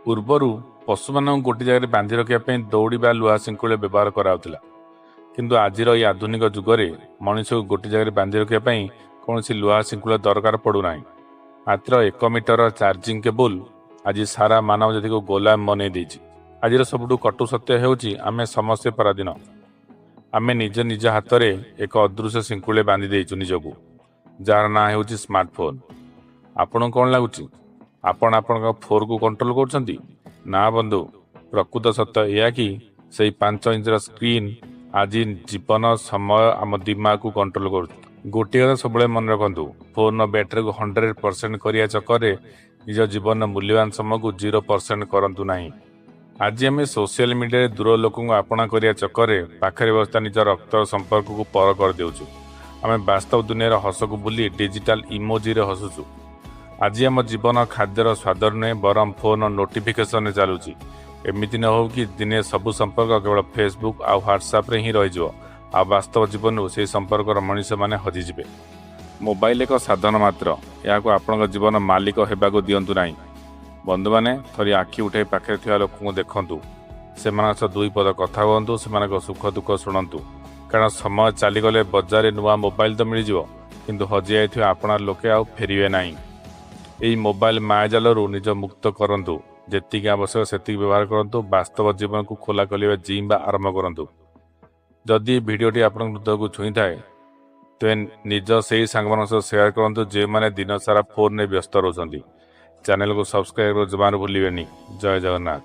ପୂର୍ବରୁ ପଶୁମାନଙ୍କୁ ଗୋଟିଏ ଜାଗାରେ ବାନ୍ଧି ରଖିବା ପାଇଁ ଦଉଡ଼ି ବା ଲୁହା ଶୃଙ୍ଖଳ ବ୍ୟବହାର କରାଯାଉଥିଲା। କିନ୍ତୁ ଆଜିର ଏହି ଆଧୁନିକ ଯୁଗରେ ମଣିଷକୁ ଗୋଟିଏ ଜାଗାରେ ବାନ୍ଧି ରଖିବା ପାଇଁ କୌଣସି ଲୁହା ଶୃଙ୍ଖଳ ଦରକାର ପଡ଼ୁନାହିଁ। ମାତ୍ର 1 ମିଟର ଚାର୍ଜିଂ କେବୁଲ ଆଜି ସାରା ମାନବ ଜାତିକୁ ଗୋଲାମ ବନେଇ ଦେଇଛି। ଆଜିର ସବୁଠୁ କଟୁ ସତ୍ୟ ହେଉଛି ଆମେ ସମସ୍ତେ ପରାଧୀନ। ଆମେ ନିଜ ହାତରେ ଏକ ଅଦୃଶ୍ୟ ଶୃଙ୍ଖଳରେ ବାନ୍ଧି ଦେଇଛୁ ନିଜକୁ, ଯାହାର ନାଁ ହେଉଛି ସ୍ମାର୍ଟଫୋନ୍। ଆପଣଙ୍କୁ କ'ଣ ଲାଗୁଛି ଆପଣ ଆପଣଙ୍କ ଫୋନ୍କୁ କଣ୍ଟ୍ରୋଲ କରୁଛନ୍ତି? ନା ବନ୍ଧୁ, ପ୍ରକୃତ ସତ୍ୟ ଏହା କି ସେହି 5 ଇଞ୍ଚର ସ୍କ୍ରିନ୍ ଆଜି ଜୀବନ ସମୟ ଆମ ଦିମାଗକୁ କଣ୍ଟ୍ରୋଲ କରୁଛି। ଗୋଟିଏ କଥା ସବୁବେଳେ ମନେ ରଖନ୍ତୁ, ଫୋନ୍ର ବ୍ୟାଟେରୀକୁ 100% କରିବା ଚକ୍କରରେ ନିଜ ଜୀବନର ମୂଲ୍ୟବାନ ସମୟକୁ 0% କରନ୍ତୁ ନାହିଁ। ଆଜି ଆମେ ସୋସିଆଲ ମିଡ଼ିଆରେ ଦୂର ଲୋକଙ୍କୁ ଆପଣା କରିବା ଚକ୍କରରେ ପାଖରେ ବସିଥିବା ନିଜ ରକ୍ତର ସମ୍ପର୍କକୁ ପର କରିଦେଉଛୁ। ଆମେ ବାସ୍ତବ ଦୁନିଆର ହସକୁ ଭୁଲି ଡିଜିଟାଲ ଇମୋଜିରେ ହସୁଛୁ। ଆଜି ଆମ ଜୀବନ ଖାଦ୍ୟର ସ୍ୱାଦରେ ନୁହେଁ, ବରଂ ଫୋନ୍ର ନୋଟିଫିକେସନରେ ଚାଲୁଛି। ଏମିତି ନ ହେଉ କି ଦିନେ ସବୁ ସମ୍ପର୍କ କେବଳ ଫେସବୁକ୍ ଆଉ ହ୍ୱାଟ୍ସଆପ୍ରେ ହିଁ ରହିଯିବ, ଆଉ ବାସ୍ତବ ଜୀବନରୁ ସେହି ସମ୍ପର୍କର ମଣିଷମାନେ ହଜିଯିବେ। ମୋବାଇଲ ଏକ ସାଧନ ମାତ୍ର, ଏହାକୁ ଆପଣଙ୍କ ଜୀବନ ମାଲିକ ହେବାକୁ ଦିଅନ୍ତୁ ନାହିଁ। ବନ୍ଧୁମାନେ, ଥରେ ଆଖି ଉଠାଇ ପାଖରେ ଥିବା ଲୋକଙ୍କୁ ଦେଖନ୍ତୁ, ସେମାନଙ୍କ ସହ 2 ପଦ କଥା ହୁଅନ୍ତୁ, ସେମାନଙ୍କ ସୁଖ ଦୁଃଖ ଶୁଣନ୍ତୁ। କାରଣ ସମୟ ଚାଲିଗଲେ ବଜାରରେ ନୂଆ ମୋବାଇଲ ତ ମିଳିଯିବ, କିନ୍ତୁ ହଜିଯାଇଥିବା ଆପଣାର ଲୋକେ ଆଉ ଫେରିବେ ନାହିଁ। ଏହି ମୋବାଇଲ ମାୟାଜାଲରୁ ନିଜ ମୁକ୍ତ କରନ୍ତୁ। ଯେତିକି ଆବଶ୍ୟକ ସେତିକି ବ୍ୟବହାର କରନ୍ତୁ। ବାସ୍ତବ ଜୀବନକୁ ଖୋଲାଖୋଲି ଜିଇଁବା ଆରମ୍ଭ କରନ୍ତୁ। ଯଦି ଭିଡ଼ିଓଟି ଆପଣଙ୍କ ହୃଦୟକୁ ଛୁଇଁଥାଏ, ତେବେ ନିଜ ସେହି ସାଙ୍ଗମାନଙ୍କ ସହ ସେୟାର କରନ୍ତୁ ଯେଉଁମାନେ ଦିନସାରା ଫୋନ୍ରେ ବ୍ୟସ୍ତ ରହୁଛନ୍ତି। ଚ୍ୟାନେଲକୁ ସବସ୍କ୍ରାଇବ୍ ଜମାରୁ ଭୁଲିବେନି। ଜୟ ଜଗନ୍ନାଥ।